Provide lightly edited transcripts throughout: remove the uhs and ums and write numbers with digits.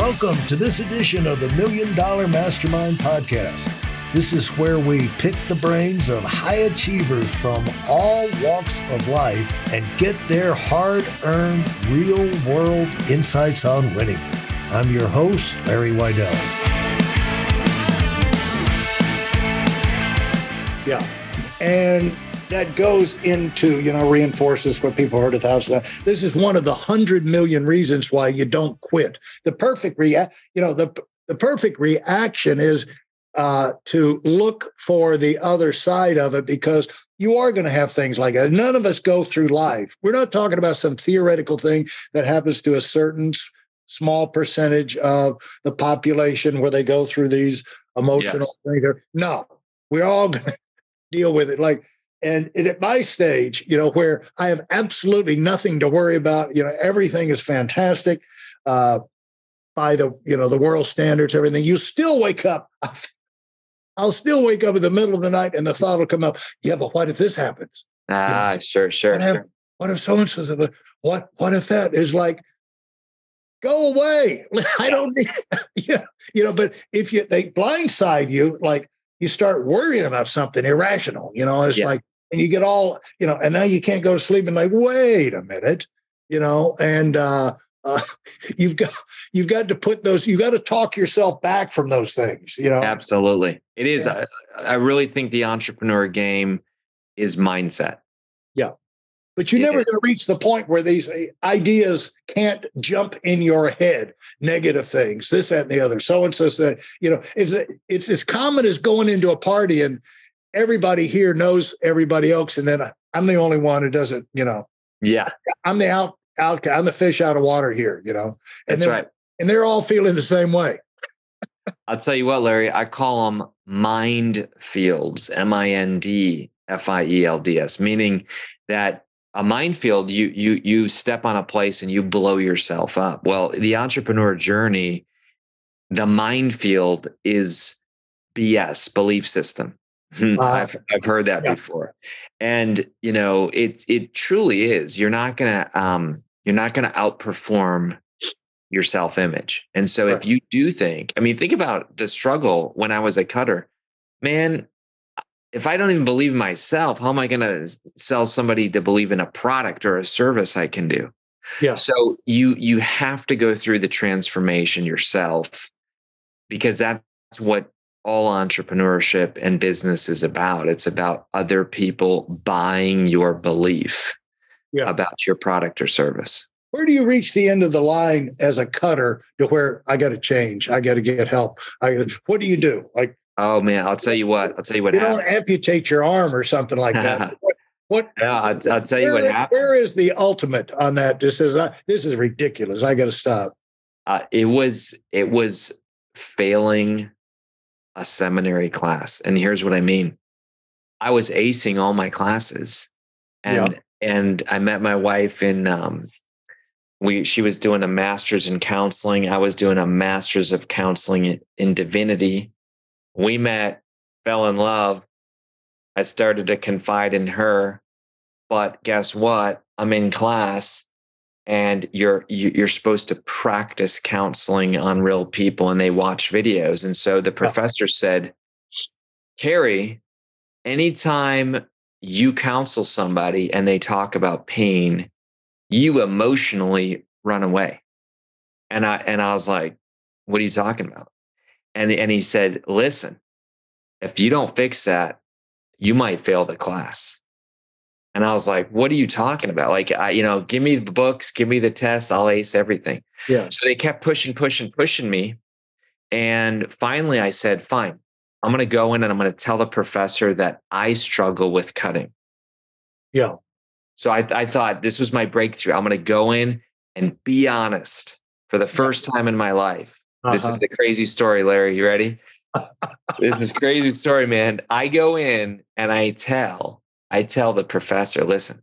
Welcome to this edition of the Million Dollar Mastermind podcast. This is where we pick the brains of high achievers from all walks of life and get their hard-earned, real-world insights on winning. I'm your host, Larry Weidel. Yeah. And that goes into, reinforces what people heard 1,000 times. This is one of the 100 million reasons why you don't quit. The perfect the perfect reaction is to look for the other side of it, because you are going to have things like that. None of us go through life. We're not talking about some theoretical thing that happens to a certain small percentage of the population where they go through these emotional things. No, we're all going to deal with it. And at my stage, where I have absolutely nothing to worry about, everything is fantastic by the world standards, everything. You still wake up. I'll still wake up in the middle of the night and the thought will come up. Yeah, but what if this happens? Sure. What if so-and-so? What if that is like, go away? I don't need, but if they blindside you, like you start worrying about something irrational, it's like, and you get all, and now you can't go to sleep and like, wait a minute, and you've got to put those, you got to talk yourself back from those things, Absolutely. It is. Yeah. I really think the entrepreneur game is mindset. Yeah. But you're never going to reach the point where these ideas can't jump in your head, negative things, this, that, and the other. So-and-so said, it's as common as going into a party and everybody here knows everybody else. And then I'm the only one who doesn't, Yeah. I'm the I'm the fish out of water here, That's right. And they're all feeling the same way. I'll tell you what, Larry, I call them mind fields, MINDFIELDS, meaning that a minefield, you step on a place and you blow yourself up. Well, the entrepreneur journey, the minefield is BS, belief system. I've heard that before, and it truly is. You're not gonna outperform your self-image, and so if you do think about the struggle when I was a cutter, man. If I don't even believe in myself, how am I going to sell somebody to believe in a product or a service I can do? Yeah. So you have to go through the transformation yourself, because that's what all entrepreneurship and business is about. It's about other people buying your belief about your product or service. Where do you reach the end of the line as a cutter to where I got to change? I got to get help. What do you do? Like, oh man, I'll tell you what you don't amputate your arm or something like that. What? Yeah, I'll tell you what happened. Where is the ultimate on that? Just says, this is ridiculous. I got to stop. It was failing a seminary class. And here's what I mean. I was acing all my classes, and I met my wife in, she was doing a master's in counseling. I was doing a master's of counseling in divinity. We met, fell in love. I started to confide in her, but guess what? I'm in class, and you're supposed to practice counseling on real people, and they watch videos. And so the professor said, Kary, anytime you counsel somebody and they talk about pain, you emotionally run away. And I was like, what are you talking about? And he said, listen, if you don't fix that, you might fail the class. And I was like, what are you talking about? Like, give me the books, give me the test, I'll ace everything. Yeah. So they kept pushing me. And finally I said, fine, I'm going to go in and I'm going to tell the professor that I struggle with cutting. Yeah. So I thought this was my breakthrough. I'm going to go in and be honest for the first time in my life. This is the crazy story, Larry. You ready? This is crazy story, man. I go in and I tell the professor, listen,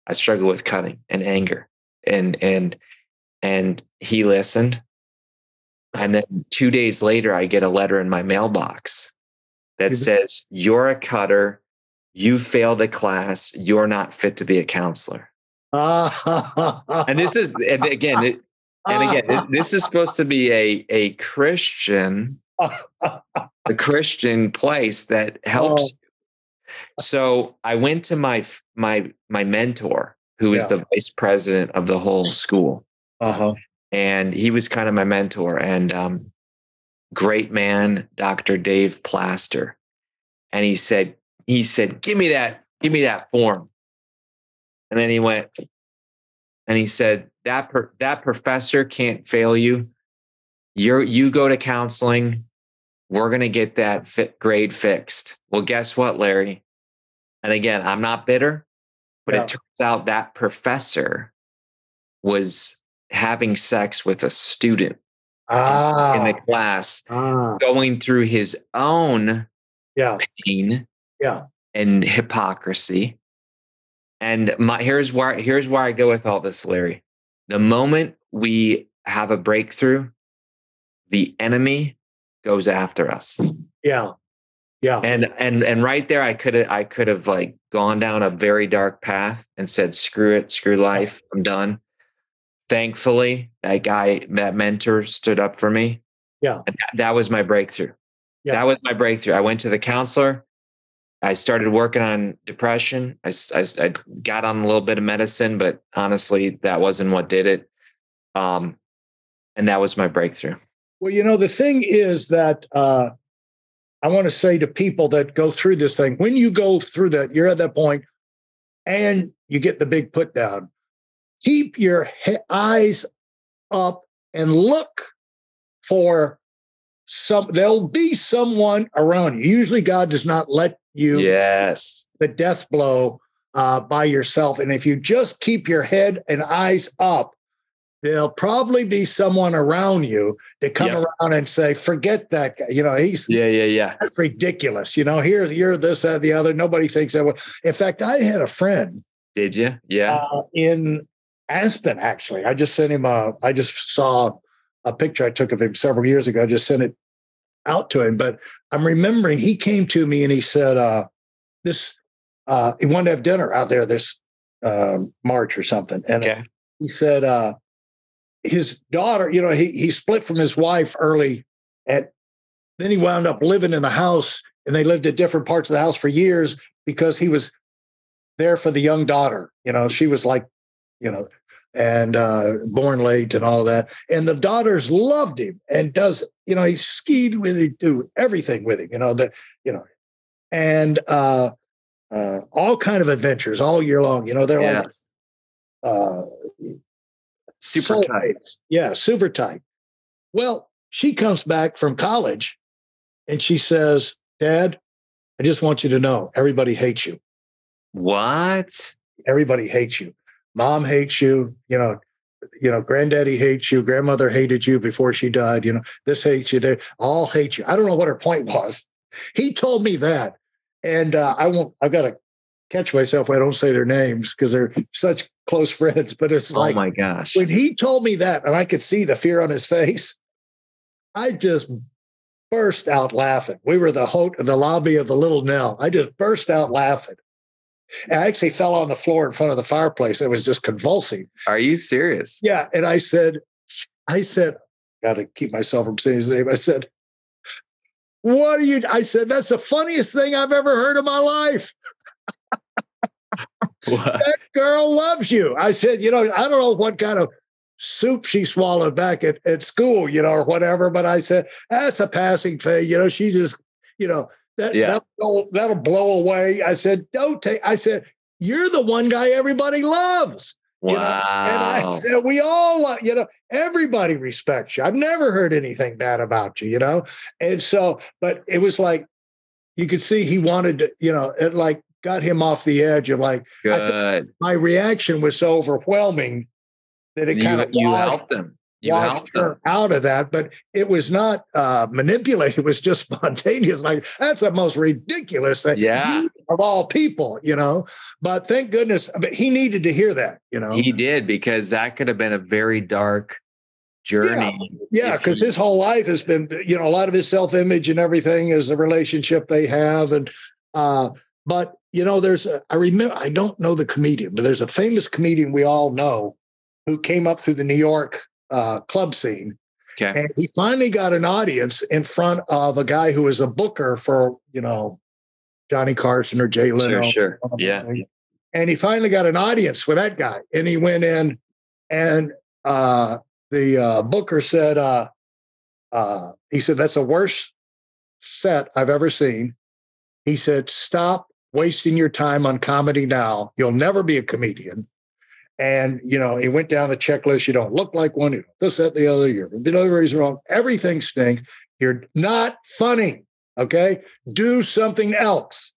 I struggle with cutting and anger. And he listened. And then 2 days later, I get a letter in my mailbox that says, you're a cutter. You failed the class. You're not fit to be a counselor. And this is, again, And again, this is supposed to be a Christian, a Christian place that helps you. So I went to my mentor, who is the vice president of the whole school. And he was kind of my mentor, and great man, Dr. Dave Plaster. And he said, give me that form. And then he went and he said, that professor can't fail you. You go to counseling. We're going to get that grade fixed. Well, guess what, Larry? And again, I'm not bitter, but it turns out that professor was having sex with a student in the class, going through his own pain and hypocrisy. And here's where I go with all this, Larry. The moment we have a breakthrough, the enemy goes after us. Yeah. And right there, I could have like gone down a very dark path and said, screw it, screw life, I'm done. Thankfully, that mentor stood up for me. Yeah. And that was my breakthrough. Yeah. That was my breakthrough. I went to the counselor. I started working on depression. I got on a little bit of medicine, but honestly, that wasn't what did it. And that was my breakthrough. Well, the thing is that I want to say to people that go through this thing, when you go through that, you're at that point and you get the big put down. Keep your eyes up and look for there'll be someone around you. Usually God does not let you the death blow by yourself. And if you just keep your head and eyes up, there'll probably be someone around you to come around and say, forget that guy. He's that's ridiculous. You're this, that, the other. Nobody thinks that way. In fact, I had a friend. Did you? Yeah. In Aspen, actually. I just sent him I just saw a picture I took of him several years ago. I just sent it out to him. But I'm remembering he came to me and he said, he wanted to have dinner out there this March or something. And he said, his daughter, he split from his wife early, and then he wound up living in the house, and they lived at different parts of the house for years because he was there for the young daughter. She was like, and born late and all of that. And the daughters loved him and he skied with him, do everything with him, and all kind of adventures all year long. They're like, super tight. Yeah, super tight. Well, she comes back from college and she says, Dad, I just want you to know everybody hates you. What? Everybody hates you. Mom hates you. Granddaddy hates you. Grandmother hated you before she died. This hates you. They all hate you. I don't know what her point was. He told me that. And I've got to catch myself when I don't say their names because they're such close friends. But it's like, oh my gosh, when he told me that, and I could see the fear on his face, I just burst out laughing. We were the lobby of the Little Nell. I just burst out laughing. And I actually fell on the floor in front of the fireplace. It was just convulsing. Are you serious? Yeah. And I said, got to keep myself from saying his name. I said, I said, that's the funniest thing I've ever heard in my life. That girl loves you. I said, I don't know what kind of soup she swallowed back at school, or whatever. But I said, that's a passing phase. She just, that'll blow away. I said, I said, you're the one guy everybody loves. Wow. And I said, we all love, everybody respects you. I've never heard anything bad about you, And so, but it was like, you could see he wanted to, it like got him off the edge of like, my reaction was so overwhelming that it kind of helped him. You helped her out of that, but it was not manipulated. It was just spontaneous. Like, that's the most ridiculous thing of all people, but thank goodness, but he needed to hear that, He did, because that could have been a very dark journey. Yeah. Because his whole life has been, a lot of his self-image and everything is the relationship they have. And, but I don't know the comedian, but there's a famous comedian we all know who came up through the New York club scene. Okay. And he finally got an audience in front of a guy who was a booker for, Johnny Carson or Jay Leno. Sure. Yeah. And he finally got an audience with that guy. And he went in, and the booker said, he said, that's the worst set I've ever seen. He said, stop wasting your time on comedy now. You'll never be a comedian. And, he went down the checklist. You don't look like one. This, that, the other. Your delivery's wrong. Everything stinks. You're not funny. Okay? Do something else.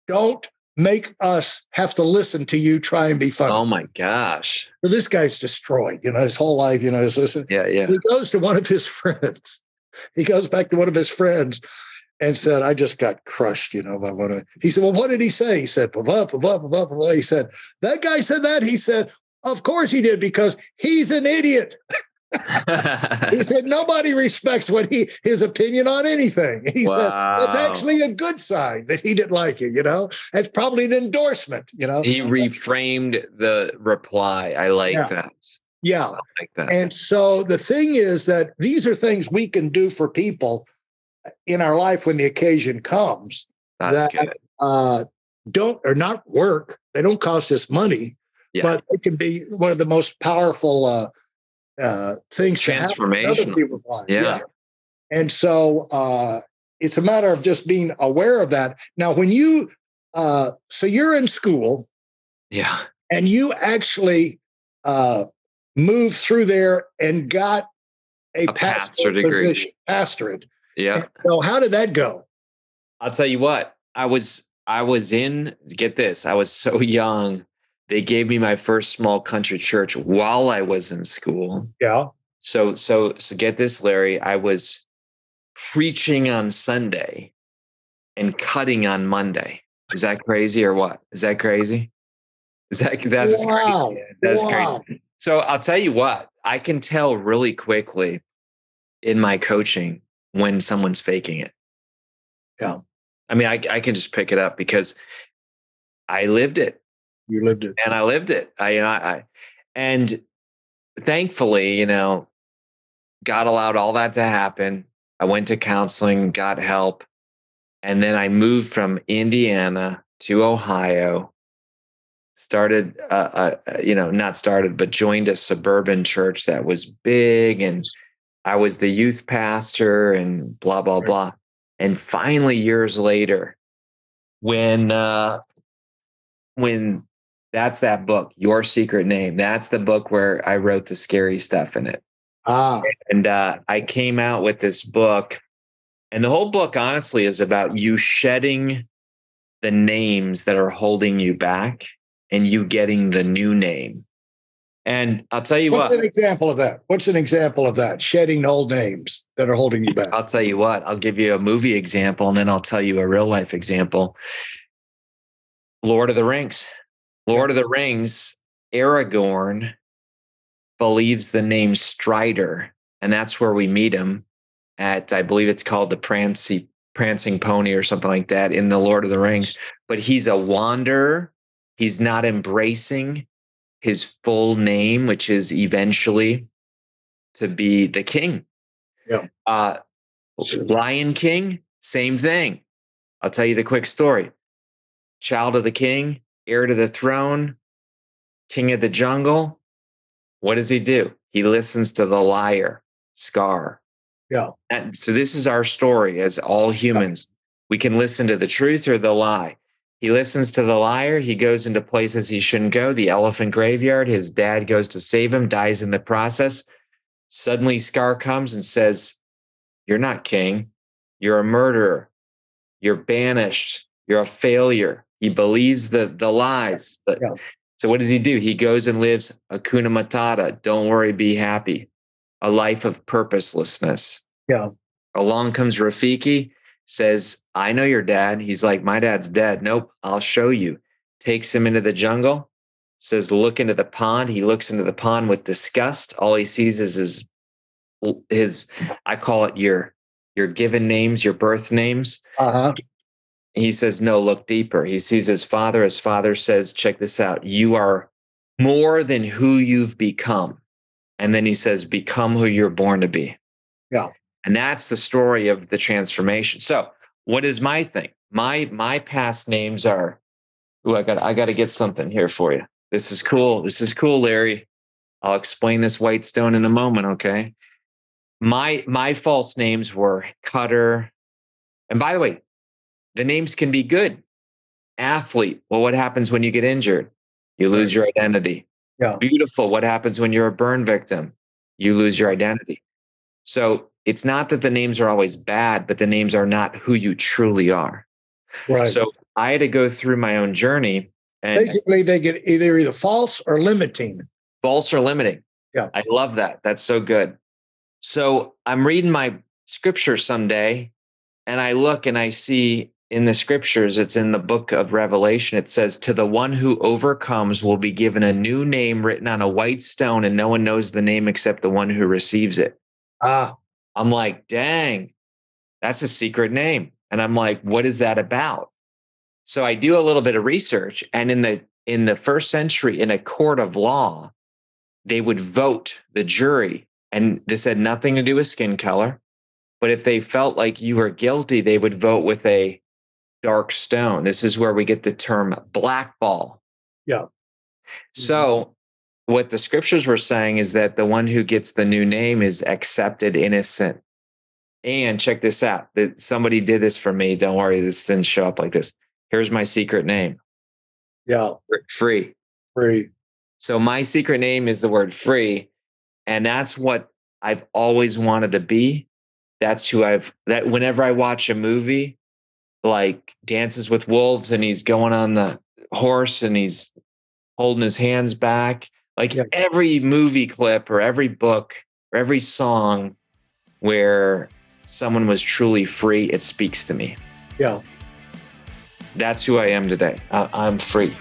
Don't make us have to listen to you try and be funny. Oh, my gosh. So this guy's destroyed, his whole life, is listen. Yeah. He goes to one of his friends. He goes back to one of his friends and said, I just got crushed, by one. He said, well, what did he say? He said, blah, blah, blah, blah, blah, blah. He said, that guy said that. He said, of course he did, because he's an idiot. He said, nobody respects his opinion on anything. He said, that's actually a good sign that he didn't like it, That's probably an endorsement, He reframed the reply. I like that. Yeah. I like that. And so the thing is that these are things we can do for people in our life when the occasion comes. That's good. Or not work. They don't cost us money, but it can be one of the most powerful things to happen in other people's lives. Yeah. And so it's a matter of just being aware of that. Now, when so you're in school. Yeah. And you actually moved through there and got a pastor degree. Pastorate. Yeah. And so how did that go? I'll tell you what, I was in, get this, I was so young. They gave me my first small country church while I was in school. Yeah. So get this, Larry, I was preaching on Sunday and cutting on Monday. Is that crazy or what? Is that crazy? That's wow. Crazy. That's wow. crazy. So I'll tell you what, I can tell really quickly in my coaching when someone's faking it. Yeah. I mean, I can just pick it up because I lived it. You lived it. And I lived it. And thankfully, God allowed all that to happen. I went to counseling, got help. And then I moved from Indiana to Ohio, joined a suburban church that was big. And I was the youth pastor and blah, blah, blah. And finally, years later, when that's that book, Your Secret Name, that's the book where I wrote the scary stuff in it. And I came out with this book, and the whole book, honestly, is about you shedding the names that are holding you back and you getting the new name. And I'll tell you What's an example of that? What's an example of that? Shedding old names that are holding you back. I'll tell you what, I'll give you a movie example, and then I'll tell you a real life example. Lord of the Rings. Lord of the Rings, Aragorn believes the name Strider, and that's where we meet him at, I believe it's called the Prancing Pony or something like that in the Lord of the Rings. But he's a wanderer. He's not embracing his full name, which is eventually to be the king. Yeah. Lion King, same thing. I'll tell you the quick story. Child of the king, heir to the throne, king of the jungle. What does he do? He listens to the liar, Scar. Yeah. And so this is our story as all humans. We can listen to the truth or the lie. He listens to the liar. He goes into places he shouldn't go. The elephant graveyard. His dad goes to save him, dies in the process. Suddenly Scar comes and says, you're not king. You're a murderer. You're banished. You're a failure. He believes the lies. Yeah. So what does he do? He goes and lives Hakuna Matata. Don't worry, be happy. A life of purposelessness. Yeah. Along comes Rafiki, says, I know your dad. He's like, my dad's dead. Nope, I'll show you. Takes him into the jungle, says, look into the pond. He looks into the pond with disgust. All he sees is his I call it your given names, your birth names. Uh-huh. He says, no, look deeper. He sees his father. His father says, check this out. You are more than who you've become. And then he says, become who you're born to be. Yeah. And that's the story of the transformation. So what is my thing? My past names are, I got to get something here for you. This is cool. This is cool, Larry. I'll explain this white stone in a moment. Okay. My false names were Cutter. And by the way, the names can be good. Athlete. Well, what happens when you get injured? You lose your identity. Yeah. Beautiful. What happens when you're a burn victim? You lose your identity. So it's not that the names are always bad, but the names are not who you truly are. Right. So I had to go through my own journey. And basically, they get either false or limiting. False or limiting. Yeah. I love that. That's so good. So I'm reading my scripture someday, and I look and I see in the scriptures, it's in the book of Revelation. It says, to the one who overcomes will be given a new name written on a white stone, and no one knows the name except the one who receives it. I'm like, dang, that's a secret name. And I'm like, what is that about? So I do a little bit of research, and in the first century, in a court of law, they would vote the jury, and this had nothing to do with skin color. But if they felt like you were guilty, they would vote with a dark stone. This is where we get the term blackball. Yeah. So what the scriptures were saying is that the one who gets the new name is accepted innocent. And check this out. That somebody did this for me. Don't worry, this didn't show up like this. Here's my secret name. Yeah. Free. Free. So my secret name is the word free. And that's what I've always wanted to be. That's who that whenever I watch a movie like Dances with Wolves and he's going on the horse and he's holding his hands back, like every movie clip or every book or every song where someone was truly free, it speaks to me. Yeah. That's who I am today. I'm free.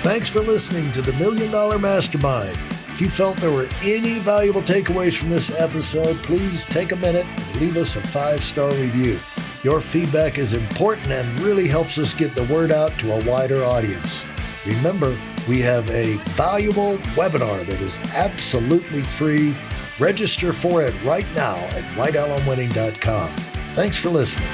Thanks for listening to the Million Dollar Mastermind. If you felt there were any valuable takeaways from this episode, please take a minute and leave us a 5-star review. Your feedback is important and really helps us get the word out to a wider audience. Remember, we have a valuable webinar that is absolutely free. Register for it right now at weidelonwinning.com. Thanks for listening.